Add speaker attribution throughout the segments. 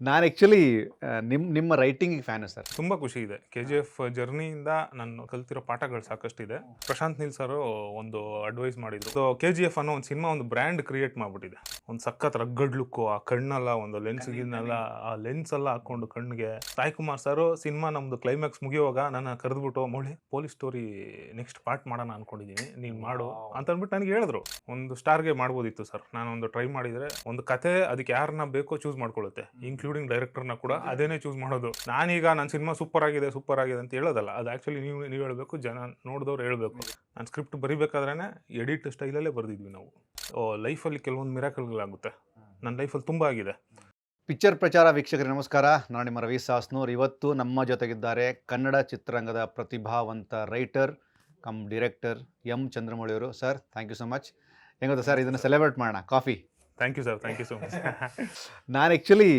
Speaker 1: ನಾನು ಆ್ಯಕ್ಚುಲಿ ನಿಮ್ಮ ರೈಟಿಂಗಿಗೆ ಫ್ಯಾನು ಸರ್.
Speaker 2: ತುಂಬ ಖುಷಿ ಇದೆ. KGF ಜರ್ನಿಯಿಂದ ನಾನು ಕಲ್ತಿರೋ ಪಾಠಗಳು ಸಾಕಷ್ಟಿದೆ. ಪ್ರಶಾಂತ್ ನೀಲ್ ಸರು ಒಂದು ಅಡ್ವೈಸ್ ಮಾಡಿದ್ರು. ಸೊ KGF ಅನ್ನೋ ಒಂದು ಸಿನಿಮಾ ಒಂದು ಬ್ರ್ಯಾಂಡ್ ಕ್ರಿಯೇಟ್ ಮಾಡ್ಬಿಟ್ಟಿದೆ. ಒಂದು ಸಖತ್ ರಗ್ಗಡ್ ಲುಕ್ಕು, ಆ ಕಣ್ಣೆಲ್ಲ ಒಂದು ಲೆನ್ಸ್ಗಿನ್ನೆಲ್ಲ ಆ ಲೆನ್ಸ್ ಎಲ್ಲ ಹಾಕೊಂಡು ಕಣ್ಣಿಗೆ. ಸಾಯಿ ಕುಮಾರ್ ಸರು ಸಿನಿಮಾ ನಮ್ದು ಕ್ಲೈಮ್ಯಾಕ್ಸ್ ಮುಗಿಯುವಾಗ ನನ್ನ ಕರೆದ್ಬಿಟ್ಟು ಮೌಳಿ ಪೊಲೀಸ್ ಸ್ಟೋರಿ ನೆಕ್ಸ್ಟ್ ಪಾರ್ಟ್ ಮಾಡೋಣ ಅನ್ಕೊಂಡಿದ್ದೀನಿ, ನೀನು ಮಾಡು ಅಂತ ಅಂದ್ಬಿಟ್ಟು ನನಗೆ ಹೇಳಿದ್ರು. ಒಂದು ಸ್ಟಾರ್ಗೆ ಮಾಡ್ಬೋದಿತ್ತು ಸರ್, ನಾನೊಂದು ಟ್ರೈ ಮಾಡಿದರೆ ಒಂದು ಕತೆ ಅದಕ್ಕೆ ಯಾರನ್ನ ಬೇಕೋ ಚೂಸ್ ಮಾಡ್ಕೊಳ್ಳುತ್ತೆ, ಇನ್ಕ್ಲೂಡಿಂಗ್ ಡೈರೆಕ್ಟರ್ನ ಕೂಡ ಅದೇನೇ ಚೂಸ್ ಮಾಡೋದು. ನಾನೀಗ ನನ್ನ ಸಿನಿಮಾ ಸೂಪರ್ ಆಗಿದೆ ಅಂತ ಹೇಳೋದಲ್ಲ, ಅದು ಆ್ಯಕ್ಚುಲಿ ನೀವು ಹೇಳಬೇಕು, ಜನ ನೋಡಿದವ್ರು ಹೇಳಬೇಕು. ನಾನು ಸ್ಕ್ರಿಪ್ಟ್ ಬರಿಬೇಕಾದ್ರೇ ಎಡಿಟ್ ಸ್ಟೈಲಲ್ಲೇ ಬರೆದಿದ್ವಿ ನಾವು. ಲೈಫಲ್ಲಿ ಕೆಲವೊಂದು ಮಿರಾಕಲ್ಗಳಾಗುತ್ತೆ, ನನ್ನ ಲೈಫಲ್ಲಿ ತುಂಬ ಆಗಿದೆ.
Speaker 1: ಪಿಕ್ಚರ್ ಪ್ರಚಾರ ವೀಕ್ಷಕರಿಗೆ ನಮಸ್ಕಾರ. ನಾನು ನಿಮ್ಮ ರವಿ ಸಾಸ್ನೂರ್. ಇವತ್ತು ನಮ್ಮ ಜೊತೆಗಿದ್ದಾರೆ ಕನ್ನಡ ಚಿತ್ರರಂಗದ ಪ್ರತಿಭಾವಂತ ರೈಟರ್ ಕಮ್ ಡೈರೆಕ್ಟರ್ ಚಂದ್ರಮೌಳಿ ಅವರು. Sir, thank you so much. ಹೆಂಗೊತ್ತಾ ಸರ್, ಇದನ್ನು ಸೆಲೆಬ್ರೇಟ್ ಮಾಡೋಣ coffee.
Speaker 2: Thank you sir, thank you so much.
Speaker 1: ನಾನು ಆ್ಯಕ್ಚುಲಿ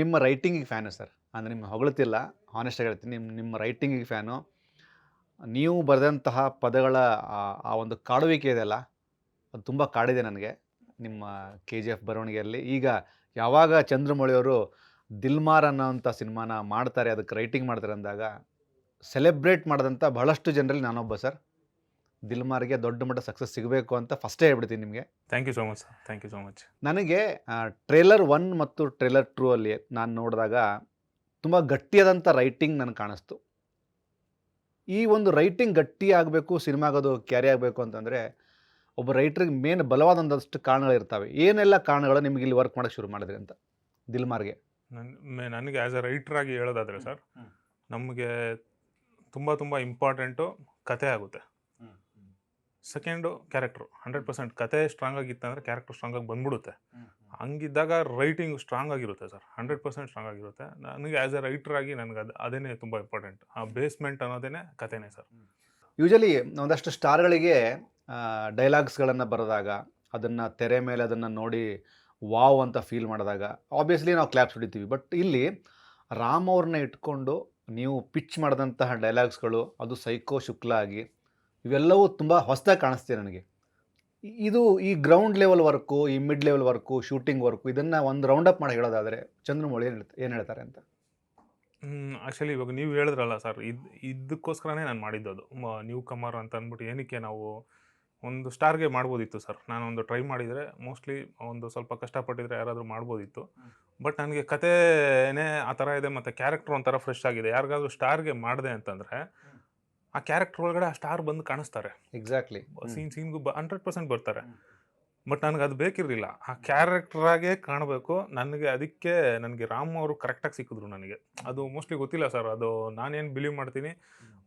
Speaker 1: ನಿಮ್ಮ ರೈಟಿಂಗಿಗೆ ಫ್ಯಾನು ಸರ್. ಅಂದರೆ ನಿಮ್ಮ ಹೊಗಳ್ತಿಲ್ಲ, ಹಾನೆಸ್ಟಾಗಿ ಹೇಳ್ತೀನಿ, ನಿಮ್ಮ ರೈಟಿಂಗಿಗೆ ಫ್ಯಾನು. ನೀವು ಬರೆದಂತಹ ಪದಗಳ ಆ ಒಂದು ಕಾಡುವಿಕೆ ಇದೆಯಲ್ಲ, ಅದು ತುಂಬ ಕಾಡಿದೆ ನನಗೆ ನಿಮ್ಮ KGF ಬರವಣಿಗೆಯಲ್ಲಿ. ಈಗ ಯಾವಾಗ ಚಂದ್ರಮೌಳಿಯವರು ದಿಲ್ಮಾರ್ ಅನ್ನೋಂಥ ಸಿನಿಮಾನ ಮಾಡ್ತಾರೆ, ಅದಕ್ಕೆ ರೈಟಿಂಗ್ ಮಾಡ್ತಾರೆ ಅಂದಾಗ ಸೆಲೆಬ್ರೇಟ್ ಮಾಡಿದಂಥ ಬಹಳಷ್ಟು ಜನರಲ್ಲಿ ನಾನೊಬ್ಬ ಸರ್. ದಿಲ್ಮಾರ್ಗೆ ದೊಡ್ಡ ಮಟ್ಟ ಸಕ್ಸಸ್ ಸಿಗಬೇಕು ಅಂತ ಫಸ್ಟೇ ಹೇಳ್ಬಿಡ್ತೀನಿ ನಿಮಗೆ.
Speaker 2: Thank you so much sir, thank you so much.
Speaker 1: ನನಗೆ ಟ್ರೇಲರ್ 1 ಮತ್ತು ಟ್ರೇಲರ್ 2 ಅಲ್ಲಿ ನಾನು ನೋಡಿದಾಗ ತುಂಬ ಗಟ್ಟಿಯಾದಂಥ ರೈಟಿಂಗ್ ನನಗೆ ಕಾಣಿಸ್ತು. ಈ ಒಂದು ರೈಟಿಂಗ್ ಗಟ್ಟಿ ಆಗಬೇಕು, ಸಿನಿಮಾಗದು ಕ್ಯಾರಿ ಆಗಬೇಕು ಅಂತಂದರೆ ಒಬ್ಬ ರೈಟ್ರಿಗೆ ಮೇನ್ ಬಲವಾದಂಥಷ್ಟು ಕಾರಣಗಳಿರ್ತವೆ. ಏನೆಲ್ಲ ಕಾರಣಗಳು ನಿಮಗೆ ಇಲ್ಲಿ ವರ್ಕ್ ಮಾಡೋಕ್ಕೆ ಶುರು ಮಾಡಿದ್ರಿ ಅಂತ ದಿಲ್ಮಾರ್ಗೆ?
Speaker 2: ನನಗೆ ಆ್ಯಸ್ ಎ ರೈಟ್ರಾಗಿ ಹೇಳೋದಾದರೆ ಸರ್, ನಮಗೆ ತುಂಬ ಇಂಪಾರ್ಟೆಂಟು ಕತೆ ಆಗುತ್ತೆ. Second character. 100% ಕತೆ ಸ್ಟ್ರಾಂಗ್ ಆಗಿತ್ತಂದರೆ ಕ್ಯಾರೆಕ್ಟರ್ ಸ್ಟ್ರಾಂಗ್ ಆಗಿ ಬಂದ್ಬಿಡುತ್ತೆ. ಹಂಗಿದ್ದಾಗ ರೈಟಿಂಗ್ ಸ್ಟ್ರಾಂಗ್ ಆಗಿರುತ್ತೆ ಸರ್, 100% ಸ್ಟ್ರಾಂಗ್ ಆಗಿರುತ್ತೆ. ನನಗೆ ಆ್ಯಸ್ ಎ ರೈಟ್ರಾಗಿ ನನಗೆ ಅದೇನೇ ತುಂಬ ಇಂಪಾರ್ಟೆಂಟ್. ಆ ಬೇಸ್ಮೆಂಟ್ ಅನ್ನೋದೇ ಕತೆನೇ ಸರ್.
Speaker 1: ಯೂಶಲಿ ಒಂದಷ್ಟು ಸ್ಟಾರ್ಗಳಿಗೆ ಡೈಲಾಗ್ಸ್ಗಳನ್ನು ಬರೆದಾಗ ಅದನ್ನು ತೆರೆ ಮೇಲೆ ಅದನ್ನು ನೋಡಿ ವಾವ್ ಅಂತ ಫೀಲ್ ಮಾಡಿದಾಗ ಆಬ್ವಿಯಸ್ಲಿ ನಾವು ಕ್ಲಾಪ್ಸ್ ಹೊಡಿತೀವಿ. ಬಟ್ ಇಲ್ಲಿ ರಾಮ್ ಅವ್ರನ್ನ ಇಟ್ಕೊಂಡು ನೀವು ಪಿಚ್ ಮಾಡಿದಂತಹ ಡೈಲಾಗ್ಸ್ಗಳು, ಅದು ಸೈಕೋ ಶುಕ್ಲ ಆಗಿ, ಇವೆಲ್ಲವೂ ತುಂಬ ಹೊಸದಾಗಿ ಕಾಣಿಸ್ತೀವಿ ನನಗೆ. ಇದು ಈ ಗ್ರೌಂಡ್ ಲೆವೆಲ್ ವರ್ಕು, ಈ mid level work, shooting work, ಇದನ್ನು ಒಂದು ರೌಂಡ್ ಅಪ್ ಮಾಡಿ ಹೇಳೋದಾದರೆ ಚಂದ್ರಮೌಳಿ ಏನು ಹೇಳ್ತಾರೆ ಅಂತ?
Speaker 2: ಆ್ಯಕ್ಚುಲಿ ಇವಾಗ ನೀವು ಹೇಳಿದ್ರಲ್ಲ ಸರ್, ಇದಕ್ಕೋಸ್ಕರನೇ ನಾನು ಮಾಡಿದ್ದದು. ನ್ಯೂ ಕಮರ್ ಅಂತ ಅಂದ್ಬಿಟ್ಟು ಏನಕ್ಕೆ ನಾವು ಒಂದು ಸ್ಟಾರ್ಗೆ ಮಾಡ್ಬೋದಿತ್ತು ಸರ್. ನಾನೊಂದು ಟ್ರೈ ಮಾಡಿದರೆ ಮೋಸ್ಟ್ಲಿ ಒಂದು ಸ್ವಲ್ಪ ಕಷ್ಟಪಟ್ಟಿದ್ರೆ ಯಾರಾದರೂ ಮಾಡ್ಬೋದಿತ್ತು. ಬಟ್ ನನಗೆ ಕತೆನೇ ಆ ಥರ ಇದೆ ಮತ್ತು ಕ್ಯಾರೆಕ್ಟರ್ ಒಂಥರ ಫ್ರೆಶ್ ಆಗಿದೆ. ಯಾರಿಗಾದ್ರೂ ಸ್ಟಾರ್ಗೆ ಮಾಡಿದೆ ಅಂತಂದರೆ ಆ ಕ್ಯಾರೆಕ್ಟರ್ ಒಳಗಡೆ ಆ ಸ್ಟಾರ್ ಬಂದು ಕಾಣಿಸ್ತಾರೆ.
Speaker 1: ಎಕ್ಸಾಕ್ಟ್ಲಿ.
Speaker 2: ಸೀನ್ಗೂ 100% ಬರ್ತಾರೆ. ಬಟ್ ನನಗೆ ಅದು ಬೇಕಿರಲಿಲ್ಲ, ಆ ಕ್ಯಾರೆಕ್ಟ್ರಾಗೇ ಕಾಣಬೇಕು ನನಗೆ. ಅದಕ್ಕೆ ನನಗೆ ರಾಮ್ ಅವರು ಕರೆಕ್ಟಾಗಿ ಸಿಕ್ಕಿದ್ರು ನನಗೆ. ಅದು ಮೋಸ್ಟ್ಲಿ ಗೊತ್ತಿಲ್ಲ ಸರ್, ಅದು ನಾನೇನು ಬಿಲೀವ್ ಮಾಡ್ತೀನಿ,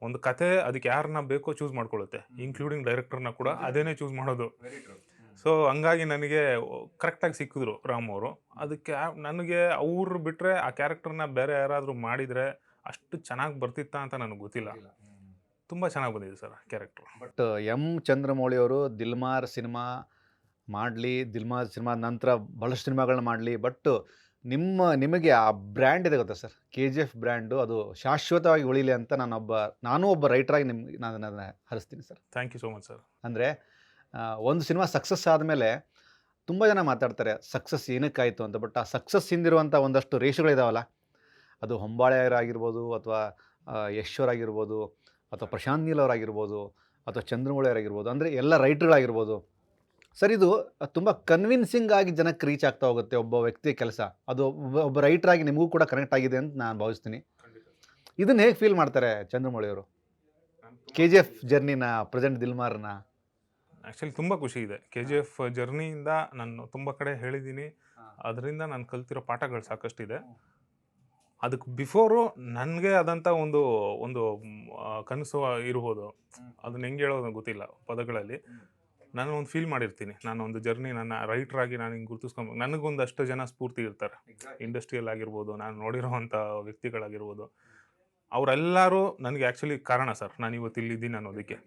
Speaker 2: ಒಂದು ಕತೆ ಅದಕ್ಕೆ ಯಾರನ್ನ ಬೇಕೋ ಚೂಸ್ ಮಾಡ್ಕೊಳ್ಳುತ್ತೆ, ಇನ್ಕ್ಲೂಡಿಂಗ್ ಡೈರೆಕ್ಟರ್ನ ಕೂಡ ಅದೇನೇ ಚೂಸ್ ಮಾಡೋದು. ಸೊ ಹಂಗಾಗಿ ನನಗೆ ಕರೆಕ್ಟಾಗಿ ಸಿಕ್ಕಿದ್ರು ರಾಮ್ ಅವರು. ಅದಕ್ಕೆ ನನಗೆ ಅವ್ರು ಬಿಟ್ಟರೆ ಆ ಕ್ಯಾರೆಕ್ಟರ್ನ ಬೇರೆ ಯಾರಾದರೂ ಮಾಡಿದರೆ ಅಷ್ಟು ಚೆನ್ನಾಗಿ ಬರ್ತಿತ್ತಾ ಅಂತ ನನಗೆ ಗೊತ್ತಿಲ್ಲ. ತುಂಬ ಚೆನ್ನಾಗಿ ಬಂದಿದೆ ಸರ್ ಕ್ಯಾರೆಕ್ಟ್ರು.
Speaker 1: ಬಟ್ ಚಂದ್ರಮೌಳಿ ಅವರು ದಿಲ್ಮಾರ್ ಸಿನಿಮಾ ಮಾಡಲಿ, ದಿಲ್ಮಾರ್ ಸಿನಿಮಾದ ನಂತರ ಭಾಳಷ್ಟು ಸಿನಿಮಾಗಳನ್ನ ಮಾಡಲಿ, ಬಟ್ ನಿಮಗೆ ಆ ಬ್ರ್ಯಾಂಡ್ ಇದೆ ಗೊತ್ತಾ ಸರ್, KGF ಬ್ರ್ಯಾಂಡು, ಅದು ಶಾಶ್ವತವಾಗಿ ಉಳಿಲಿ ಅಂತ ನಾನು ಒಬ್ಬ ರೈಟ್ರಾಗಿ ನಾನು ಅದನ್ನು ಹರಿಸ್ತೀನಿ sir.
Speaker 2: Thank you so much sir.
Speaker 1: ಅಂದರೆ ಒಂದು ಸಿನಿಮಾ ಸಕ್ಸಸ್ ಆದಮೇಲೆ ತುಂಬ ಜನ ಮಾತಾಡ್ತಾರೆ ಸಕ್ಸಸ್ ಏನಕ್ಕಾಯಿತು ಅಂತ. ಬಟ್ ಆ ಸಕ್ಸಸ್ ಹಿಂದಿರುವಂಥ ಒಂದಷ್ಟು ರೇಷುಗಳಿದಾವಲ್ಲ, ಅದು ಹೊಂಬಾಳೆಯವರಾಗಿರ್ಬೋದು, ಅಥವಾ ಯಶ್ವರಾಗಿರ್ಬೋದು, ಅಥವಾ ಪ್ರಶಾಂತ್ ನೀಲ್ ಅವರಾಗಿರ್ಬೋದು, ಅಥವಾ ಚಂದ್ರಮೌಳಿ ಅವರಾಗಿರ್ಬೋದು, ಅಂದರೆ ಎಲ್ಲ ರೈಟ್ರುಗಳಾಗಿರ್ಬೋದು ಸರ್. ಇದು ತುಂಬ ಕನ್ವಿನ್ಸಿಂಗ್ ಆಗಿ ಜನಕ್ಕೆ ರೀಚ್ ಆಗ್ತಾ ಹೋಗುತ್ತೆ ಒಬ್ಬ ವ್ಯಕ್ತಿಯ ಕೆಲಸ. ಅದು ಒಬ್ಬ ರೈಟ್ರಾಗಿ ನಿಮಗೂ ಕೂಡ ಕನೆಕ್ಟ್ ಆಗಿದೆ ಅಂತ ನಾನು ಭಾವಿಸ್ತೀನಿ. ಇದನ್ನು ಹೇಗೆ ಫೀಲ್ ಮಾಡ್ತಾರೆ ಚಂದ್ರಮೌಳಿ ಅವರು, KGF ಜರ್ನಿನ, ಪ್ರೆಸೆಂಟ್ ದಿಲ್ಮಾರ್ನ?
Speaker 2: ಆ್ಯಕ್ಚುಲಿ ತುಂಬ ಖುಷಿ ಇದೆ. KGF ಜರ್ನಿಯಿಂದ ನಾನು ತುಂಬ ಕಡೆ ಹೇಳಿದ್ದೀನಿ, ಅದರಿಂದ ನಾನು ಕಲ್ತಿರೋ ಪಾಠಗಳು ಸಾಕಷ್ಟಿದೆ. ಅದಕ್ಕೆ ಬಿಫೋರು ನನಗೆ ಆದಂಥ ಒಂದು ಒಂದು ಕನಸು ಇರ್ಬೋದು, ಅದನ್ನ ಹೆಂಗೆ ಹೇಳೋದು ಗೊತ್ತಿಲ್ಲ ಪದಗಳಲ್ಲಿ. ನಾನು ಒಂದು ಫೀಲ್ ಮಾಡಿರ್ತೀನಿ, ನಾನು ಒಂದು ಜರ್ನಿ, ನನ್ನ ರೈಟ್ರಾಗಿ ನಾನು ಹಿಂಗೆ ಗುರುತಿಸ್ಕೊಂಡು, ನನಗೊಂದಷ್ಟು ಜನ ಸ್ಫೂರ್ತಿ ಇರ್ತಾರೆ, ಇಂಡಸ್ಟ್ರಿಯಲ್ ಆಗಿರ್ಬೋದು, ನಾನು ನೋಡಿರೋವಂಥ ವ್ಯಕ್ತಿಗಳಾಗಿರ್ಬೋದು. ಅವರೆಲ್ಲರೂ ನನಗೆ ಆ್ಯಕ್ಚುಲಿ ಕಾರಣ ಸರ್, ನಾನು ಇವತ್ತು ಇಲ್ಲಿದ್ದೀನಿ ಅನ್ನೋದಕ್ಕೆ.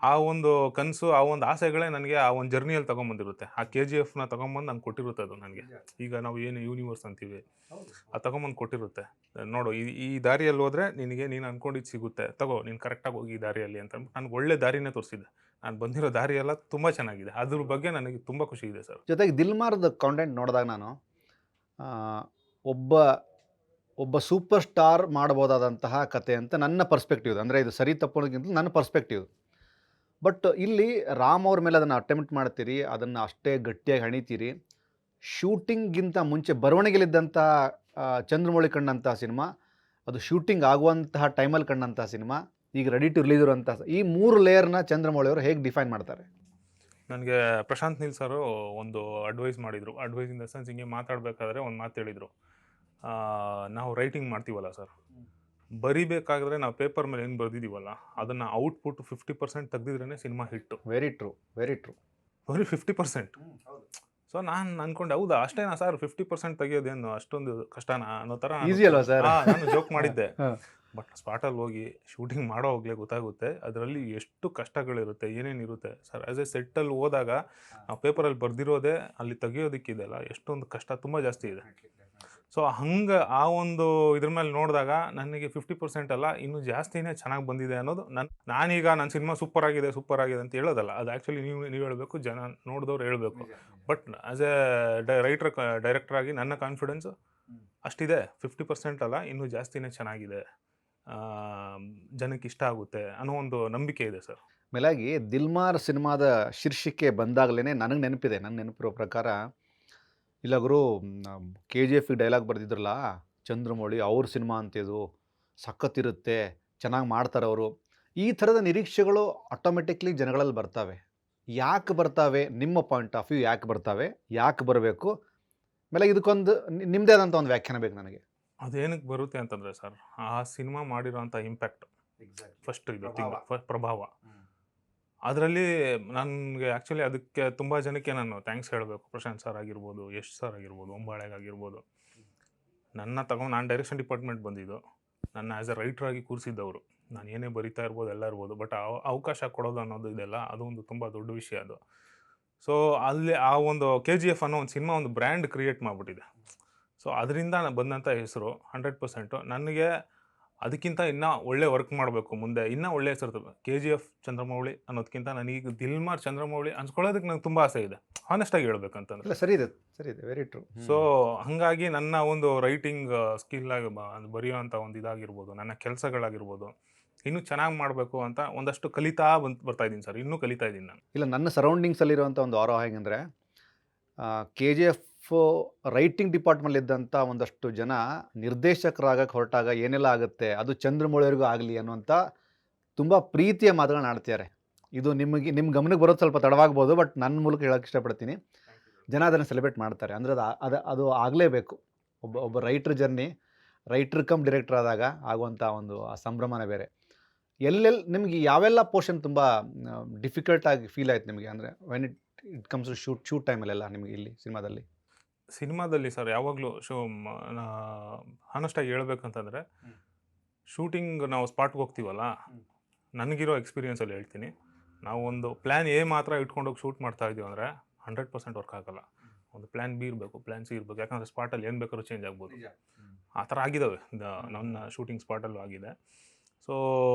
Speaker 2: ಆ ಒಂದು ಕನಸು, ಆ ಒಂದು ಆಸೆಗಳೇ ನನಗೆ ಆ ಒಂದು ಜರ್ನಿಯಲ್ಲಿ ತೊಗೊಂಬಂದಿರುತ್ತೆ. ಆ KGFನ ತೊಗೊಂಬಂದು ನಂಗೆ ಕೊಟ್ಟಿರುತ್ತೆ ಅದು ನನಗೆ. ಈಗ ನಾವು ಏನು ಯೂನಿವರ್ಸ್ ಅಂತೀವಿ, ಅದು ತೊಗೊಂಬಂದು ಕೊಟ್ಟಿರುತ್ತೆ. ನೋಡು, ಈ ದಾರಿಯಲ್ಲಿ ಹೋದರೆ ನೀನು ಅಂದ್ಕೊಂಡಿದ್ದು ಸಿಗುತ್ತೆ, ತಗೋ, ನೀನು ಕರೆಕ್ಟಾಗಿ ಹೋಗಿ ಈ ದಾರಿಯಲ್ಲಿ ಅಂತ ನನಗೆ ಒಳ್ಳೆ ದಾರಿನೇ ತೋರಿಸಿದೆ. ನಾನು ಬಂದಿರೋ ದಾರಿಯೆಲ್ಲ ತುಂಬ ಚೆನ್ನಾಗಿದೆ, ಅದ್ರ ಬಗ್ಗೆ ನನಗೆ ತುಂಬ ಖುಷಿ ಇದೆ ಸರ್.
Speaker 1: ಜೊತೆಗೆ ದಿಲ್ಮಾರ್ದ ಕಾಂಟೆಂಟ್ ನೋಡಿದಾಗ ನಾನು ಒಬ್ಬ ಒಬ್ಬ ಸೂಪರ್ ಸ್ಟಾರ್ ಮಾಡ್ಬೋದಾದಂತಹ ಕತೆ ಅಂತ ನನ್ನ ಪರ್ಸ್ಪೆಕ್ಟಿವ್. ಅಂದರೆ ಇದು ಸರಿ ತಪ್ಪು ಅನ್ನೋದಕ್ಕಿಂತ ನನ್ನ ಪರ್ಸ್ಪೆಕ್ಟಿವ್. ಬಟ್ ಇಲ್ಲಿ ರಾಮ್ ಅವ್ರ ಮೇಲೆ ಅದನ್ನು ಅಟೆಂಪ್ಟ್ ಮಾಡ್ತೀರಿ, ಅದನ್ನು ಅಷ್ಟೇ ಗಟ್ಟಿಯಾಗಿ ಹಣಿತೀರಿ. ಶೂಟಿಂಗ್ಗಿಂತ ಮುಂಚೆ ಬರವಣಿಗೆಲಿದ್ದಂಥ ಚಂದ್ರಮೌಳಿ ಕಂಡಂಥ ಸಿನಿಮಾ, ಅದು ಶೂಟಿಂಗ್ ಆಗುವಂತಹ ಟೈಮಲ್ಲಿ ಕಂಡಂಥ ಸಿನಿಮಾ, ಈಗ ರೆಡಿ ಟು ರಿಲೀಸ್ ಇರುವಂಥ ಈ 3 ಲೇಯರ್ನ ಚಂದ್ರಮೌಳಿ ಅವರು ಹೇಗೆ ಡಿಫೈನ್ ಮಾಡ್ತಾರೆ?
Speaker 2: ನನಗೆ ಪ್ರಶಾಂತ್ ನೀಲ್ ಸರು ಒಂದು ಅಡ್ವೈಸ್ ಮಾಡಿದರು. ಅಡ್ವೈಸ್ ಇನ್ ದ ಸೆನ್ಸ್ ಹಿಂಗೆ ಮಾತಾಡಬೇಕಾದ್ರೆ ಒಂದು ಮಾತು ಹೇಳಿದರು. ನಾವು ರೈಟಿಂಗ್ ಮಾಡ್ತೀವಲ್ಲ ಸರ್, ಬರಿಬೇಕಾದ್ರೆ ನಾವು ಪೇಪರ್ ಮೇಲೆ ಏನು ಬರೆದಿದ್ದೀವಲ್ಲ, ಅದನ್ನು ಔಟ್ಪುಟ್ 50% ತೆಗ್ದಿದ್ರೇ ಸಿನಿಮಾ ಹಿಟ್ಟು.
Speaker 1: Very true, very true.
Speaker 2: ಬರೀ 50%. ಸೊ ನಾನು ಅಂದ್ಕೊಂಡೆ, ಹೌದಾ ಅಷ್ಟೇನಾ ಸರ್, 50% ತೆಗಿಯೋದೇನು ಅಷ್ಟೊಂದು ಕಷ್ಟನಾ ಅನ್ನೋ ಥರ
Speaker 1: ಈಸಿ ಅಲ್ವಾ ಸರ್?
Speaker 2: ನಾನು ಜೋಕ್ ಮಾಡಿದ್ದೆ.
Speaker 1: ಹಾಂ.
Speaker 2: ಬಟ್ ಸ್ಪಾಟಲ್ಲಿ ಹೋಗಿ ಶೂಟಿಂಗ್ ಮಾಡೋ ಹೋಗ್ಲೇ ಗೊತ್ತಾಗುತ್ತೆ ಅದರಲ್ಲಿ ಎಷ್ಟು ಕಷ್ಟಗಳಿರುತ್ತೆ, ಏನೇನಿರುತ್ತೆ ಸರ್. ಆ್ಯಸ್ ಎ ಸೆಟ್ಟಲ್ಲಿ ಹೋದಾಗ ನಾವು ಪೇಪರಲ್ಲಿ ಬರೆದಿರೋದೇ ಅಲ್ಲಿ ತೆಗಿಯೋದಕ್ಕಿದೆಯಲ್ಲ, ಎಷ್ಟೊಂದು ಕಷ್ಟ ತುಂಬ ಜಾಸ್ತಿ ಇದೆ. ಸೊ ಹಂಗೆ ಆ ಒಂದು ಇದ್ರ ಮೇಲೆ ನೋಡಿದಾಗ ನನಗೆ 50% ಅಲ್ಲ, ಇನ್ನೂ ಜಾಸ್ತಿನೇ ಚೆನ್ನಾಗಿ ಬಂದಿದೆ ಅನ್ನೋದು. ನಾನೀಗ ನನ್ನ ಸಿನಿಮಾ ಸೂಪರ್ ಆಗಿದೆ ಅಂತ ಹೇಳೋದಲ್ಲ, ಅದು ಆ್ಯಕ್ಚುಲಿ ನೀವು ಹೇಳಬೇಕು, ಜನ ನೋಡಿದವ್ರು ಹೇಳಬೇಕು. ಬಟ್ ಆ್ಯಸ್ ಎ ಡೈರೆಕ್ಟರ್ ಆಗಿ ನನ್ನ ಕಾನ್ಫಿಡೆನ್ಸ್ ಅಷ್ಟಿದೆ. 50% ಅಲ್ಲ, ಇನ್ನೂ ಜಾಸ್ತಿನೇ ಚೆನ್ನಾಗಿದೆ, ಜನಕ್ಕೆ ಇಷ್ಟ ಆಗುತ್ತೆ ಅನ್ನೋ ಒಂದು ನಂಬಿಕೆ ಇದೆ ಸರ್.
Speaker 1: ಮೇಲಾಗಿ ದಿಲ್ಮಾರ್ ಸಿನಿಮಾದ ಶೀರ್ಷಿಕೆ ಬಂದಾಗಲೇ ನನಗೆ ನೆನಪಿದೆ, ನನ್ನ ನೆನಪಿರೋ ಪ್ರಕಾರ, ಇಲ್ಲ ಗುರು ಕೆ ಜಿ ಎಫ್ ಡೈಲಾಗ್ ಬರೆದಿದ್ರಲ್ಲ ಚಂದ್ರಮೌಳಿ, ಅವ್ರ ಸಿನಿಮಾ ಅಂತಿದು ಸಖತ್ತಿರುತ್ತೆ, ಚೆನ್ನಾಗಿ ಮಾಡ್ತಾರೆ ಅವರು. ಈ ಥರದ ನಿರೀಕ್ಷೆಗಳು ಆಟೋಮೆಟಿಕ್ಲಿ ಜನಗಳಲ್ಲಿ ಬರ್ತವೆ. ಯಾಕೆ ಬರ್ತಾವೆ? ನಿಮ್ಮ ಪಾಯಿಂಟ್ ಆಫ್ ವ್ಯೂ ಯಾಕೆ ಬರ್ತಾವೆ, ಯಾಕೆ ಬರಬೇಕು? ಆಮೇಲೆ ಇದಕ್ಕೊಂದು ನಿಮ್ಮದೇ ಆದಂಥ ಒಂದು ವ್ಯಾಖ್ಯಾನ ಬೇಕು ನನಗೆ.
Speaker 2: ಅದೇನಕ್ಕೆ ಬರುತ್ತೆ ಅಂತಂದರೆ ಸರ್, ಆ ಸಿನಿಮಾ ಮಾಡಿರೋಂಥ ಇಂಪ್ಯಾಕ್ಟ್ ಫಸ್ಟ್ ಇದು ಪ್ರಭಾವ. ಅದರಲ್ಲಿ ನನಗೆ ಆ್ಯಕ್ಚುಲಿ ಅದಕ್ಕೆ ತುಂಬ ಜನಕ್ಕೆ ನಾನು ಥ್ಯಾಂಕ್ಸ್ ಹೇಳಬೇಕು. ಪ್ರಶಾಂತ್ ಸರ್ ಆಗಿರ್ಬೋದು, ಯಶ್ ಸರ್ ಆಗಿರ್ಬೋದು, ಒಂಬಾಳೆಗಾಗಿರ್ಬೋದು. ನಾನು ಡೈರೆಕ್ಷನ್ ಡಿಪಾರ್ಟ್ಮೆಂಟ್ ಬಂದಿದ್ದು, ನನ್ನ ಆ್ಯಸ್ ಎ ರೈಟರ್ ಆಗಿ ಕೂರಿಸಿದ್ದವರು. ನಾನು ಏನೇ ಬರಿತಾ ಇರ್ಬೋದು, ಎಲ್ಲ ಇರ್ಬೋದು, ಬಟ್ ಅವಕಾಶ ಕೊಡೋದು ಅನ್ನೋದು ಇದೆಲ್ಲ, ಅದು ಒಂದು ತುಂಬ ದೊಡ್ಡ ವಿಷಯ ಅದು. ಸೊ ಅಲ್ಲಿ ಆ ಒಂದು KGF ಅನ್ನೋ ಒಂದು ಸಿನಿಮಾ ಒಂದು ಬ್ರ್ಯಾಂಡ್ ಕ್ರಿಯೇಟ್ ಮಾಡಿಬಿಟ್ಟಿದೆ. ಸೊ ಅದರಿಂದ ಬಂದಂಥ ಹೆಸರು 100%. ನನಗೆ ಅದಕ್ಕಿಂತ ಇನ್ನೂ ಒಳ್ಳೆ ವರ್ಕ್ ಮಾಡಬೇಕು, ಮುಂದೆ ಇನ್ನೂ ಒಳ್ಳೆ ಹೆಸರು. KGF ಚಂದ್ರಮೌಳಿ ಅನ್ನೋದಕ್ಕಿಂತ ನನಗೀಗ ದಿಲ್ಮಾರ್ ಚಂದ್ರಮೌಳಿ ಅನ್ಸ್ಕೊಳ್ಳೋದಕ್ಕೆ ನನಗೆ ತುಂಬ ಆಸೆ ಇದೆ, ಹಾನೆಸ್ಟಾಗಿ ಹೇಳ್ಬೇಕಂತಂದ್ರೆ.
Speaker 1: ಸರಿ ಇದೆ, ವೆರಿ ಟ್ರೂ.
Speaker 2: ಸೊ ಹಾಗಾಗಿ ನನ್ನ ಒಂದು ರೈಟಿಂಗ್ ಸ್ಕಿಲ್ ಆಗಿ ಬರೆಯೋವಂಥ ಒಂದು ಇದಾಗಿರ್ಬೋದು, ನನ್ನ ಕೆಲಸಗಳಾಗಿರ್ಬೋದು, ಇನ್ನೂ ಚೆನ್ನಾಗಿ ಮಾಡಬೇಕು ಅಂತ ಒಂದಷ್ಟು ಕಲಿತಾ ಬರ್ತಾ ಇದ್ದೀನಿ ಸರ್. ಇನ್ನೂ ಕಲಿತಾ ಇದ್ದೀನಿ ನಾನು.
Speaker 1: ಇಲ್ಲ, ನನ್ನ ಸರೌಂಡಿಂಗ್ಸಲ್ಲಿರುವಂಥ ಒಂದು ಆರೋ ಹೇಗೆಂದರೆ, KGF ರೈಟಿಂಗ್ ಡಿಪಾರ್ಟ್ಮೆಂಟಲ್ಲಿದ್ದಂಥ ಒಂದಷ್ಟು ಜನ ನಿರ್ದೇಶಕರಾಗಕ್ಕೆ ಹೊರಟಾಗ ಏನೆಲ್ಲ ಆಗುತ್ತೆ, ಅದು ಚಂದ್ರಮೌಳಿಯವರಿಗೂ ಆಗಲಿ ಅನ್ನುವಂಥ ತುಂಬ ಪ್ರೀತಿಯ ಮಾತುಗಳನ್ನ ಆಡ್ತಿದ್ದಾರೆ. ಇದು ನಿಮ್ಮ ಗಮನಕ್ಕೆ ಬರೋದು ಸ್ವಲ್ಪ ತಡವಾಗ್ಬೋದು, ಬಟ್ ನನ್ನ ಮೂಲಕ ಹೇಳೋಕ್ಕೆ ಇಷ್ಟಪಡ್ತೀನಿ. ಜನ ಅದನ್ನು ಸೆಲೆಬ್ರೇಟ್ ಮಾಡ್ತಾರೆ. ಅಂದರೆ ಅದು ಆಗಲೇಬೇಕು. ಒಬ್ಬ writer journey, writer come director ಆದಾಗ ಆಗುವಂಥ ಒಂದು ಆ ಸಂಭ್ರಮನೇ ಬೇರೆ. ಎಲ್ಲೆಲ್ಲಿ ನಿಮಗೆ ಯಾವೆಲ್ಲ ಪೋರ್ಷನ್ ತುಂಬ ಡಿಫಿಕಲ್ಟಾಗಿ ಫೀಲ್ ಆಯ್ತು ನಿಮಗೆ? ಅಂದರೆ when it comes to shoot ಟೈಮಲ್ಲೆಲ್ಲ ನಿಮಗೆ ಇಲ್ಲಿ
Speaker 2: ಸಿನಿಮಾದಲ್ಲಿ ಸರ್ ಯಾವಾಗಲೂ ಹಾನೆಸ್ಟಾಗಿ ಹೇಳ್ಬೇಕಂತಂದರೆ, ಶೂಟಿಂಗ್ ನಾವು ಸ್ಪಾಟ್ಗೆ ಹೋಗ್ತೀವಲ್ಲ, ನನಗಿರೋ ಎಕ್ಸ್ಪೀರಿಯೆನ್ಸಲ್ಲಿ ಹೇಳ್ತೀನಿ, ನಾವು ಒಂದು ಪ್ಲ್ಯಾನ್ ಎ ಮಾತ್ರ ಇಟ್ಕೊಂಡೋಗಿ ಶೂಟ್ ಮಾಡ್ತಾ ಇದ್ದೀವಿ ಅಂದರೆ 100% ವರ್ಕ್ ಆಗಲ್ಲ. ಒಂದು ಪ್ಲ್ಯಾನ್ ಬಿ ಇರಬೇಕು, ಪ್ಲ್ಯಾನ್ ಸಿ ಇರಬೇಕು. ಯಾಕಂದರೆ ಸ್ಪಾಟಲ್ಲಿ ಏನು ಬೇಕಾದ್ರೂ ಚೇಂಜ್ ಆಗ್ಬೋದು. ಆ ಥರ ಆಗಿದ್ದಾವೆ, ನನ್ನ ಶೂಟಿಂಗ್ ಸ್ಪಾಟಲ್ಲೂ ಆಗಿದೆ. ಸೊ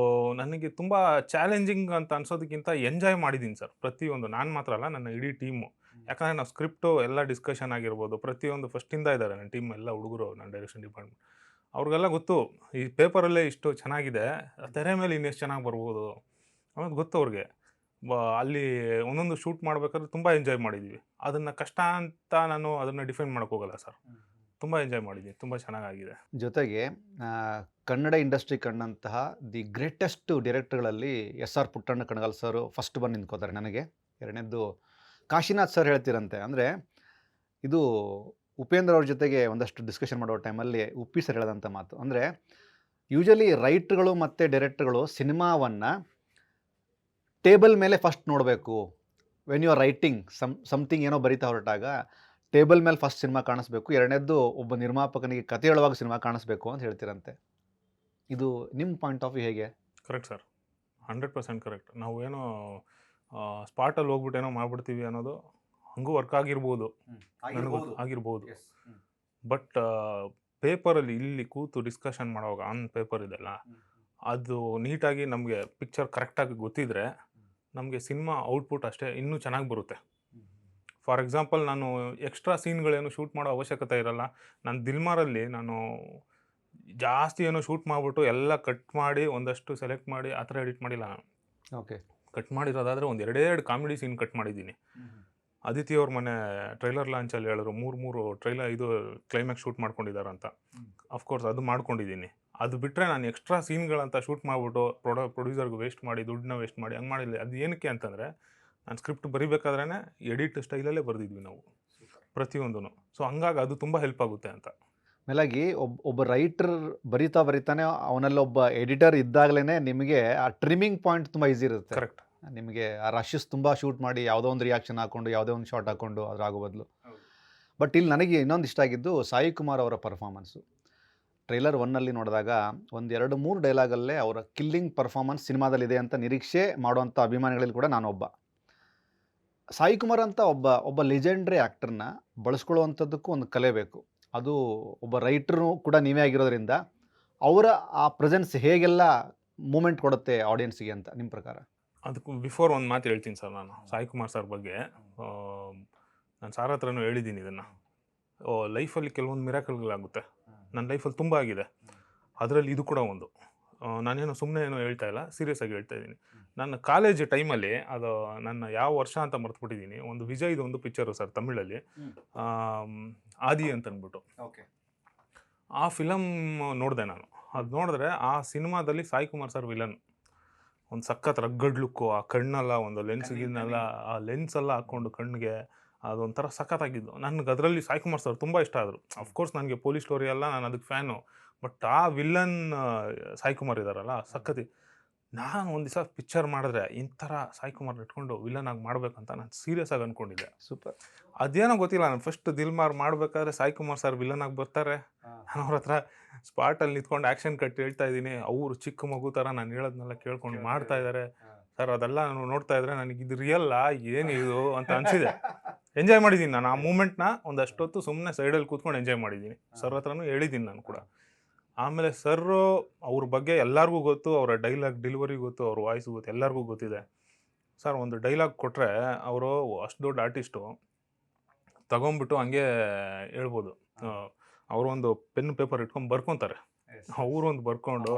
Speaker 2: ನನಗೆ ತುಂಬ ಚಾಲೆಂಜಿಂಗ್ ಅಂತ ಅನ್ಸೋದಕ್ಕಿಂತ ಎಂಜಾಯ್ ಮಾಡಿದ್ದೀನಿ ಸರ್ ಪ್ರತಿಯೊಂದು. ನಾನು ಮಾತ್ರ ಅಲ್ಲ, ನನ್ನ ಇಡೀ ಟೀಮು. ಯಾಕಂದರೆ ನಾವು ಸ್ಕ್ರಿಪ್ಟು ಎಲ್ಲ ಡಿಸ್ಕಷನ್ ಆಗಿರ್ಬೋದು, ಪ್ರತಿಯೊಂದು ಫಸ್ಟಿಂದ ಇದ್ದಾರೆ ನನ್ನ ಟೀಮ್, ಎಲ್ಲ ಹುಡುಗರು, ನನ್ನ ಡೈರೆಕ್ಷನ್ ಡಿಪಾರ್ಟ್ಮೆಂಟ್. ಅವ್ರಿಗೆಲ್ಲ ಗೊತ್ತು ಈ ಪೇಪರಲ್ಲೇ ಇಷ್ಟು ಚೆನ್ನಾಗಿದೆ, ತೆರೆ ಮೇಲೆ ಇನ್ನೆಷ್ಟು ಚೆನ್ನಾಗಿ ಬರ್ಬೋದು ಅನ್ನೋದು ಗೊತ್ತು ಅವ್ರಿಗೆ. ಅಲ್ಲಿ ಒಂದೊಂದು ಶೂಟ್ ಮಾಡಬೇಕಾದ್ರೆ ತುಂಬ ಎಂಜಾಯ್ ಮಾಡಿದ್ದೀವಿ. ಅದನ್ನು ಕಷ್ಟ ಅಂತ ನಾನು ಅದನ್ನು ಡಿಫೈನ್ ಮಾಡೋಕ್ಕೋಗಲ್ಲ ಸರ್. ತುಂಬ ಎಂಜಾಯ್ ಮಾಡಿದ್ದೀನಿ, ತುಂಬ ಚೆನ್ನಾಗಿದೆ.
Speaker 1: ಜೊತೆಗೆ ಕನ್ನಡ ಇಂಡಸ್ಟ್ರಿ ಕಂಡಂತಹ ದಿ ಗ್ರೇಟೆಸ್ಟ್ ಡೈರೆಕ್ಟರ್ಗಳಲ್ಲಿ SR Puttanna Kanagal sir first ಬಂದು ನಿಂತ್ಕೋತಾರೆ ನನಗೆ. ಎರಡನೇದ್ದು ಕಾಶಿನಾಥ್ ಸರ್ ಹೇಳ್ತಿರಂತೆ. ಅಂದರೆ ಇದು ಉಪೇಂದ್ರ ಅವ್ರ ಜೊತೆಗೆ ಒಂದಷ್ಟು ಡಿಸ್ಕಷನ್ ಮಾಡೋ ಟೈಮಲ್ಲಿ ಉಪ್ಪಿ ಸರ್ ಹೇಳೋದಂಥ ಮಾತು. ಅಂದರೆ ಯೂಶಲಿ ರೈಟ್ರುಗಳು ಮತ್ತು ಡೈರೆಕ್ಟರ್ಗಳು ಸಿನಿಮಾವನ್ನು ಟೇಬಲ್ ಮೇಲೆ ಫಸ್ಟ್ ನೋಡಬೇಕು. When you are writing something ಏನೋ ಬರಿತಾ ಹೊರಟಾಗ ಟೇಬಲ್ ಮೇಲೆ ಫಸ್ಟ್ ಸಿನಿಮಾ ಕಾಣಿಸ್ಬೇಕು. ಎರಡನೇದ್ದು ಒಬ್ಬ ನಿರ್ಮಾಪಕನಿಗೆ ಕತೆ ಹೇಳುವಾಗ ಸಿನಿಮಾ ಕಾಣಿಸ್ಬೇಕು ಅಂತ ಹೇಳ್ತಿರಂತೆ. ಇದು ನಿಮ್ಮ ಪಾಯಿಂಟ್ ಆಫ್ ವ್ಯೂ ಹೇಗೆ?
Speaker 2: Correct sir, 100% correct. ನಾವು ಏನೋ ಸ್ಪಾಟಲ್ಲಿ ಹೋಗ್ಬಿಟ್ಟು ಏನೋ ಮಾಡ್ಬಿಡ್ತೀವಿ ಅನ್ನೋದು ಹಂಗೂ ವರ್ಕ್ ಆಗಿರ್ಬೋದು, ಆಗಿರ್ಬೋದು. ಬಟ್ ಪೇಪರಲ್ಲಿ ಇಲ್ಲಿ ಕೂತು ಡಿಸ್ಕಷನ್ ಮಾಡುವಾಗ ಆನ್ ಪೇಪರ್ ಇದೆಲ್ಲ, ಅದು ನೀಟಾಗಿ ನಮಗೆ ಪಿಕ್ಚರ್ ಕರೆಕ್ಟಾಗಿ ಗೊತ್ತಿದ್ರೆ ನಮಗೆ ಸಿನಿಮಾ ಔಟ್ಪುಟ್ ಅಷ್ಟೇ ಇನ್ನೂ ಚೆನ್ನಾಗಿ ಬರುತ್ತೆ. ಫಾರ್ ಎಕ್ಸಾಂಪಲ್ ನಾನು ಎಕ್ಸ್ಟ್ರಾ ಸೀನ್ಗಳೇನು ಶೂಟ್ ಮಾಡೋ ಅವಶ್ಯಕತೆ ಇರಲ್ಲ. ನಾನು ದಿಲ್ಮಾರಲ್ಲಿ ನಾನು ಜಾಸ್ತಿ ಏನೋ ಶೂಟ್ ಮಾಡಿಬಿಟ್ಟು ಎಲ್ಲ ಕಟ್ ಮಾಡಿ ಒಂದಷ್ಟು ಸೆಲೆಕ್ಟ್ ಮಾಡಿ ಆ ಥರ ಎಡಿಟ್ ಮಾಡಿಲ್ಲ ನಾನು.
Speaker 1: ಓಕೆ.
Speaker 2: ಕಟ್ ಮಾಡಿರೋದಾದರೆ ಒಂದು 2 ಕಾಮಿಡಿ ಸೀನ್ ಕಟ್ ಮಾಡಿದ್ದೀನಿ. ಅದಿತಿ ಅವ್ರ ಮನೆ ಟ್ರೈಲರ್ ಲಾಂಚಲ್ಲಿ ಹೇಳಿದ್ರು 3 ಇದು ಕ್ಲೈಮ್ಯಾಕ್ಸ್ ಶೂಟ್ ಮಾಡ್ಕೊಂಡಿದ್ದಾರೆ ಅಂತ. ಅಫ್ಕೋರ್ಸ್ ಅದು ಮಾಡ್ಕೊಂಡಿದ್ದೀನಿ. ಅದು ಬಿಟ್ಟರೆ ನಾನು ಎಕ್ಸ್ಟ್ರಾ ಸೀನ್ಗಳಂತ ಶೂಟ್ ಮಾಡಿಬಿಟ್ಟು ಪ್ರೊಡ್ಯೂಸರ್ಗೆ ವೇಸ್ಟ್ ಮಾಡಿ ದುಡ್ಡನ್ನ ವೇಸ್ಟ್ ಮಾಡಿ ಹಂಗೆ ಮಾಡಿಲ್ಲ. ಅದು ಏನಕ್ಕೆ ಅಂತಂದರೆ ನಾನು ಸ್ಕ್ರಿಪ್ಟ್ ಬರಿಬೇಕಾದ್ರೇ ಎಡಿಟ್ ಸ್ಟೈಲಲ್ಲೇ ಬರೆದಿದ್ವಿ ನಾವು ಪ್ರತಿಯೊಂದೂ. ಸೊ ಹಂಗಾಗಿ ಅದು ತುಂಬ ಹೆಲ್ಪ್ ಆಗುತ್ತೆ ಅಂತ.
Speaker 1: ಮೇಲಾಗಿ ಒಬ್ಬ ರೈಟರ್ ಬರಿತಾನೆ ಅವನಲ್ಲಿ ಒಬ್ಬ ಎಡಿಟರ್ ಇದ್ದಾಗಲೇ ನಿಮಗೆ ಆ ಟ್ರಿಮ್ಮಿಂಗ್ ಪಾಯಿಂಟ್ ತುಂಬ ಈಸಿ ಇರುತ್ತೆ.
Speaker 2: ಕರೆಕ್ಟ್.
Speaker 1: ನಿಮಗೆ ಆ ರಶಸ್ ತುಂಬ ಶೂಟ್ ಮಾಡಿ ಯಾವುದೋ ಒಂದು ರಿಯಾಕ್ಷನ್ ಹಾಕ್ಕೊಂಡು ಯಾವುದೋ ಒಂದು ಶಾಟ್ ಹಾಕ್ಕೊಂಡು ಅದ್ರ ಆಗೋ ಬದಲು. ಬಟ್ ಇಲ್ಲಿ ನನಗೆ ಇನ್ನೊಂದು ಇಷ್ಟ ಆಗಿದ್ದು ಸಾಯಿ ಕುಮಾರ್ ಅವರ ಪರ್ಫಾರ್ಮೆನ್ಸು. ಟ್ರೈಲರ್ 1ನಲ್ಲಿ ನೋಡಿದಾಗ ಒಂದು 2-3 ಡೈಲಾಗಲ್ಲೇ ಅವರ ಕಿಲ್ಲಿಂಗ್ ಪರ್ಫಾರ್ಮೆನ್ಸ್ ಸಿನಿಮಾದಲ್ಲಿದೆ ಅಂತ ನಿರೀಕ್ಷೆ ಮಾಡುವಂಥ ಅಭಿಮಾನಿಗಳಲ್ಲಿ ಕೂಡ ನಾನೊಬ್ಬ. ಸಾಯಿ ಕುಮಾರ್ ಅಂತ ಒಬ್ಬ ಲೆಜೆಂಡ್ರಿ ಆ್ಯಕ್ಟರ್ನ ಬಳಸ್ಕೊಳ್ಳುವಂಥದ್ದಕ್ಕೂ ಒಂದು ಕಲೆ ಬೇಕು. ಅದು ಒಬ್ಬ ರೈಟ್ರು ಕೂಡ ನೀವೇ ಆಗಿರೋದ್ರಿಂದ ಅವರ ಆ ಪ್ರೆಸೆನ್ಸ್ ಹೇಗೆಲ್ಲ ಮೂಮೆಂಟ್ ಕೊಡುತ್ತೆ ಆಡಿಯನ್ಸ್ಗೆ ಅಂತ ನಿಮ್ಮ ಪ್ರಕಾರ?
Speaker 2: ಅದಕ್ಕೂ ಬಿಫೋರ್ ಒಂದು ಮಾತು ಹೇಳ್ತೀನಿ ಸರ್ ನಾನು ಸಾಯಿ ಕುಮಾರ್ ಸರ್ ಬಗ್ಗೆ. ನಾನು ಸಾರ್ ಹತ್ರನೂ ಹೇಳಿದ್ದೀನಿ ಇದನ್ನು. ಲೈಫಲ್ಲಿ ಕೆಲವೊಂದು ಮಿರಾಕಲ್ಗಳಾಗುತ್ತೆ. ನನ್ನ ಲೈಫಲ್ಲಿ ತುಂಬ ಆಗಿದೆ. ಅದರಲ್ಲಿ ಇದು ಕೂಡ ಒಂದು. ನಾನೇನು ಸುಮ್ಮನೆ ಏನೋ ಹೇಳ್ತಾ ಇಲ್ಲ, ಸೀರಿಯಸ್ ಆಗಿ ಹೇಳ್ತಾ ಇದ್ದೀನಿ. ನನ್ನ ಕಾಲೇಜ್ ಟೈಮಲ್ಲಿ ಅದು ನನ್ನ ಯಾವ ವರ್ಷ ಅಂತ ಮರ್ತುಬಿಟ್ಟಿದ್ದೀನಿ. ಒಂದು ವಿಜಯ್ದು ಒಂದು ಪಿಕ್ಚರು ಸರ್ ತಮಿಳಲ್ಲಿ, ಆದಿ ಅಂತ ಅಂದ್ಬಿಟ್ಟು.
Speaker 1: ಓಕೆ.
Speaker 2: ಆ ಫಿಲಮ್ ನೋಡಿದೆ ನಾನು. ಅದು ನೋಡಿದ್ರೆ ಆ ಸಿನಿಮಾದಲ್ಲಿ ಸಾಯಿ ಕುಮಾರ್ ಸರ್ ವಿಲನ್. ಒಂದು ಸಖತ್ ರಗ್ಗಡ್ ಲುಕ್ಕು, ಆ ಕಣ್ಣೆಲ್ಲ ಒಂದು ಲೆನ್ಸ್ಗಿನ್ನೆಲ್ಲ ಆ ಲೆನ್ಸೆಲ್ಲ ಹಾಕ್ಕೊಂಡು ಕಣ್ಣಿಗೆ ಅದೊಂಥರ ಸಖತ್ತಾಗಿದ್ದು. ನನಗೆ ಅದರಲ್ಲಿ ಸಾಯಿ ಕುಮಾರ್ ಸರ್ ತುಂಬ ಇಷ್ಟ ಆದರು. ಅಫ್ಕೋರ್ಸ್ ನನಗೆ ಪೊಲೀಸ್ ಸ್ಟೋರಿ ಎಲ್ಲ ನಾನು ಅದಕ್ಕೆ ಫ್ಯಾನು. ಬಟ್ ಆ ವಿಲ್ಲನ್ ಸಾಯಿ ಕುಮಾರ್ ಇದ್ದಾರಲ್ಲ ಸಖತಿ. ನಾನು ಒಂದು ದಿವಸ ಪಿಕ್ಚರ್ ಮಾಡಿದ್ರೆ ಇಂಥರ ಸಾಯಿ ಕುಮಾರ್ ಇಟ್ಕೊಂಡು ವಿಲನ್ ಆಗಿ ಮಾಡ್ಬೇಕಂತ ನಾನು ಸೀರಿಯಸ್ ಆಗಿ ಅಂದ್ಕೊಂಡಿದ್ದೆ.
Speaker 1: ಸೂಪರ್.
Speaker 2: ಅದೇನೋ ಗೊತ್ತಿಲ್ಲ, ನಾನು ಫಸ್ಟ್ ದಿಲ್ಮಾರ್ ಮಾಡಬೇಕಾದ್ರೆ ಸಾಯಿ ಕುಮಾರ್ ಸರ್ ವಿಲನ್ ಆಗಿ ಬರ್ತಾರೆ. ನಾನು ಅವ್ರ ಹತ್ರ ಸ್ಪಾಟಲ್ಲಿ ನಿಂತ್ಕೊಂಡು ಆ್ಯಕ್ಷನ್ ಕಟ್ ಹೇಳ್ತಾ ಇದ್ದೀನಿ. ಅವರು ಚಿಕ್ಕ ಮಗು ಥರ ನಾನು ಹೇಳೋದನ್ನೆಲ್ಲ ಕೇಳ್ಕೊಂಡು ಮಾಡ್ತಾ ಇದ್ದಾರೆ. ಸರ್ ಅದೆಲ್ಲ ನಾನು ನೋಡ್ತಾ ಇದ್ರೆ ನನಗೆ ಇದು ರಿಯಲ್ಲ ಏನಿದು ಅಂತ ಅನಿಸಿದೆ. ಎಂಜಾಯ್ ಮಾಡಿದ್ದೀನಿ ನಾನು ಆ ಮೂಮೆಂಟ್ನ. ಒಂದಷ್ಟೊತ್ತು ಸುಮ್ಮನೆ ಸೈಡಲ್ಲಿ ಕೂತ್ಕೊಂಡು ಎಂಜಾಯ್ ಮಾಡಿದ್ದೀನಿ. ಸರ್ ಹತ್ರನೂ ಹೇಳಿದ್ದೀನಿ ನಾನು ಕೂಡ. ಆಮೇಲೆ ಸರ್ರು ಅವ್ರ ಬಗ್ಗೆ ಎಲ್ಲರಿಗೂ ಗೊತ್ತು, ಅವರ ಡೈಲಾಗ್ ಡೆಲಿವರಿ ಗೊತ್ತು, ಅವ್ರ ವಾಯ್ಸ್ ಗೊತ್ತು, ಎಲ್ಲರಿಗೂ ಗೊತ್ತಿದೆ. ಸರ್ ಒಂದು ಡೈಲಾಗ್ ಕೊಟ್ಟರೆ ಅವರು ಅಷ್ಟು ದೊಡ್ಡ ಆರ್ಟಿಸ್ಟು ತಗೊಂಬಿಟ್ಟು ಹಂಗೆ ಹೇಳ್ಬೋದು. ಅವರು ಒಂದು ಪೆನ್ ಪೇಪರ್ ಇಟ್ಕೊಂಡು ಬರ್ಕೊತಾರೆ. ಅವರೊಂದು ಬರ್ಕೊಂಡು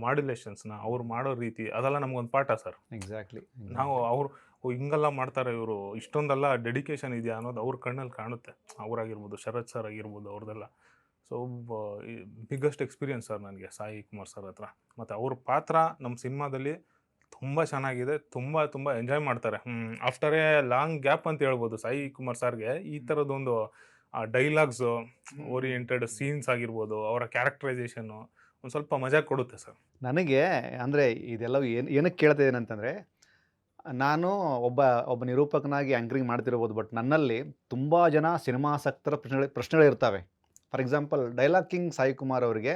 Speaker 2: ಮಾಡ್ಯುಲೇಷನ್ಸ್ನ ಅವ್ರು ಮಾಡೋ ರೀತಿ ಅದೆಲ್ಲ ನಮಗೊಂದು ಪಾಠ ಸರ್.
Speaker 1: ಎಕ್ಸಾಕ್ಟ್ಲಿ.
Speaker 2: ನಾವು ಅವರು ಹಿಂಗೆಲ್ಲ ಮಾಡ್ತಾರೆ ಇವರು, ಇಷ್ಟೊಂದೆಲ್ಲ ಡೆಡಿಕೇಶನ್ ಇದೆಯಾ ಅನ್ನೋದು ಅವ್ರ ಕಣ್ಣಲ್ಲಿ ಕಾಣುತ್ತೆ. ಅವರಾಗಿರ್ಬೋದು, ಶರತ್ ಸರ್ ಆಗಿರ್ಬೋದು, ಅವ್ರದ್ದೆಲ್ಲ. ಸೊ ಬಿಗ್ಗೆಸ್ಟ್ ಎಕ್ಸ್ಪೀರಿಯನ್ಸ್ ಸರ್ ನನಗೆ ಸಾಯಿ ಕುಮಾರ್ ಸರ್ ಹತ್ರ. ಮತ್ತು ಅವ್ರ ಪಾತ್ರ ನಮ್ಮ ಸಿನಿಮಾದಲ್ಲಿ ತುಂಬ ಚೆನ್ನಾಗಿದೆ. ತುಂಬ ತುಂಬ ಎಂಜಾಯ್ ಮಾಡ್ತಾರೆ. ಆಫ್ಟರ್ ಎ ಲಾಂಗ್ ಗ್ಯಾಪ್ ಅಂತ ಹೇಳ್ಬೋದು ಸಾಯಿ ಕುಮಾರ್ ಸರ್ಗೆ ಈ ಥರದ್ದೊಂದು ಡೈಲಾಗ್ಸು ಓರಿಯೆಂಟೆಡ್ ಸೀನ್ಸ್ ಆಗಿರ್ಬೋದು, ಅವರ ಕ್ಯಾರೆಕ್ಟರೈಸೇಷನ್ನು ಒಂದು ಸ್ವಲ್ಪ ಮಜಾ ಕೊಡುತ್ತೆ ಸರ್ ನನಗೆ.
Speaker 1: ಅಂದರೆ ಇದೆಲ್ಲ ಏನಕ್ಕೆ ಕೇಳ್ತಾ ಇದ್ದೀನಿ ಅಂತಂದರೆ, ನಾನು ಒಬ್ಬ ನಿರೂಪಕನಾಗಿ ಆ್ಯಂಕರಿಂಗ್ ಮಾಡ್ತಿರ್ಬೋದು. ಬಟ್ ನನ್ನಲ್ಲಿ ತುಂಬ ಜನ ಸಿನಿಮಾಸಕ್ತರ ಪ್ರಶ್ನೆಗಳಿರ್ತವೆ. For example dialogue king Sai Kumar ಅವರಿಗೆ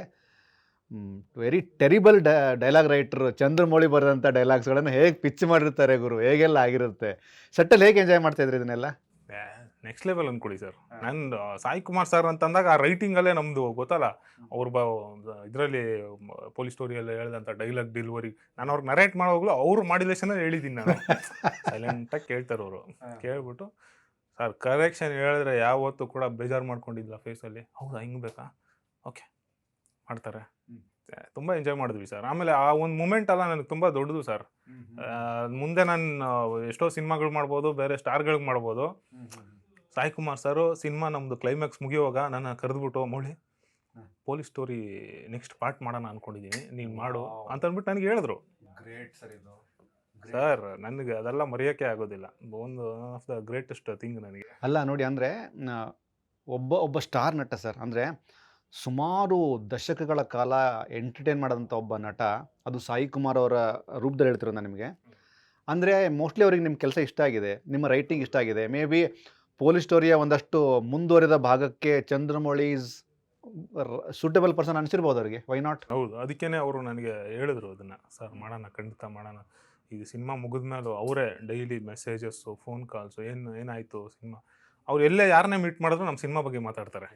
Speaker 1: very terrible dialogue writer Chandramouli ಬರೆದಂಥ ಡೈಲಾಗ್ಸ್ಗಳನ್ನು ಹೇಗೆ ಪಿಚ್ ಮಾಡಿರ್ತಾರೆ ಗುರು, ಹೇಗೆಲ್ಲ ಆಗಿರುತ್ತೆ. ಸೆಟ್ಟಲ್ಲಿ ಹೇಗೆ ಎಂಜಾಯ್ ಮಾಡ್ತಾಯಿದ್ರಿ ಇದನ್ನೆಲ್ಲ?
Speaker 2: ನೆಕ್ಸ್ಟ್ ಲೆವೆಲ್ ಅಂದ್ಕೊಳ್ಳಿ ಸರ್. ನಂದು ಸಾಯಿ ಕುಮಾರ್ ಸರ್ ಅಂತಂದಾಗ ಆ ರೈಟಿಂಗಲ್ಲೇ ನಮ್ಮದು ಗೊತ್ತಲ್ಲ, ಅವ್ರ ಇದರಲ್ಲಿ ಪೊಲೀಸ್ ಸ್ಟೋರಿಯಲ್ಲಿ ಹೇಳಿದಂಥ ಡೈಲಾಗ್ ಡೆಲಿವರಿ ನಾನು ಅವ್ರಿಗೆ ನರೇಟ್ ಮಾಡೋವಾಗಲೂ ಅವ್ರ ಮಾಡ್ಯುಲೇಷನಲ್ಲಿ ಹೇಳಿದ್ದೀನಿ ನಾನು. ಸೈಲೆಂಟಾಗಿ ಕೇಳ್ತಾರೆ ಅವರು. ಕೇಳ್ಬಿಟ್ಟು ಸರ್ ಕರೆಕ್ಷನ್ ಹೇಳಿದ್ರೆ ಯಾವತ್ತೂ ಕೂಡ ಬೇಜಾರು ಮಾಡ್ಕೊಂಡಿದ್ದಿಲ್ಲ ಫೇಸಲ್ಲಿ. ಹೌದಾ ಹಿಂಗೆ ಬೇಕಾ, ಓಕೆ ಮಾಡ್ತಾರೆ. ತುಂಬ ಎಂಜಾಯ್ ಮಾಡಿದ್ವಿ ಸರ್. ಆಮೇಲೆ ಆ ಒಂದು ಮೂಮೆಂಟ್ ಎಲ್ಲ ನನಗೆ ತುಂಬ ದೊಡ್ಡದು ಸರ್. ಮುಂದೆ ನಾನು ಎಷ್ಟೋ ಸಿನಿಮಾಗಳು ಮಾಡ್ಬೋದು, ಬೇರೆ ಸ್ಟಾರ್ಗಳಿಗೆ ಮಾಡ್ಬೋದು. ಸಾಯಿ ಕುಮಾರ್ ಸರು ಸಿನಿಮಾ ನಮ್ಮದು ಕ್ಲೈಮ್ಯಾಕ್ಸ್ ಮುಗಿಯುವಾಗ ನನ್ನ ಕರೆದ್ಬಿಟ್ಟು ಮೌಳಿ ಪೊಲೀಸ್ ಸ್ಟೋರಿ ನೆಕ್ಸ್ಟ್ ಪಾರ್ಟ್ ಮಾಡೋಣ ಅಂದ್ಕೊಂಡಿದ್ದೀನಿ, ನೀನು ಮಾಡು ಅಂತ ಅಂದ್ಬಿಟ್ಟು ನನಗೆ ಹೇಳಿದ್ರು.
Speaker 1: ಗ್ರೇಟ್ ಸರ್ ಇದು.
Speaker 2: ಸರ್ ನನಗೆ ಅದೆಲ್ಲ ಮರೆಯೋಕ್ಕೆ ಆಗೋದಿಲ್ಲ. ಒಂದು ಆಫ್ ದ ಗ್ರೇಟೆಸ್ಟ್ ಥಿಂಗ್ ನನಗೆ.
Speaker 1: ಅಲ್ಲ ನೋಡಿ, ಅಂದರೆ ಒಬ್ಬ ಸ್ಟಾರ್ ನಟ ಸರ್. ಅಂದರೆ ಸುಮಾರು ದಶಕಗಳ ಕಾಲ ಎಂಟರ್ಟೈನ್ ಮಾಡೋದಂಥ ಒಬ್ಬ ನಟ, ಅದು ಸಾಯಿ ಕುಮಾರ್ ಅವರ ರೂಪದಲ್ಲಿ ಹೇಳ್ತಿರೋದು ನಾನು ನಿಮಗೆ. ಅಂದರೆ ಮೋಸ್ಟ್ಲಿ ಅವ್ರಿಗೆ ನಿಮ್ಮ ಕೆಲಸ ಇಷ್ಟ ಆಗಿದೆ, ನಿಮ್ಮ ರೈಟಿಂಗ್ ಇಷ್ಟ ಆಗಿದೆ. ಮೇ ಬಿ ಪೊಲೀಸ್ ಸ್ಟೋರಿಯ ಒಂದಷ್ಟು ಮುಂದುವರಿದ ಭಾಗಕ್ಕೆ ಚಂದ್ರಮೌಳಿ ಈಸ್ ಸೂಟಬಲ್ ಪರ್ಸನ್ ಅನಿಸಿರ್ಬೋದು ಅವರಿಗೆ. Why not?
Speaker 2: ಹೌದು, ಅದಕ್ಕೇ ಅವರು ನನಗೆ ಹೇಳಿದ್ರು ಅದನ್ನು. ಸರ್ ಮಾಡೋಣ, ಖಂಡಿತ ಮಾಡೋಣ. ಇದು ಸಿನಿಮಾ ಮುಗಿದ ಮೇಲೂ ಅವರೇ ಡೈಲಿ ಮೆಸೇಜಸ್ಸು, ಫೋನ್ ಕಾಲ್ಸು, ಏನಾಯಿತು ಸಿನಿಮಾ, ಅವ್ರು ಎಲ್ಲೇ ಯಾರನ್ನೇ ಮೀಟ್ ಮಾಡಿದ್ರು ನಮ್ಮ ಸಿನಿಮಾ ಬಗ್ಗೆ ಮಾತಾಡ್ತಾರೆ.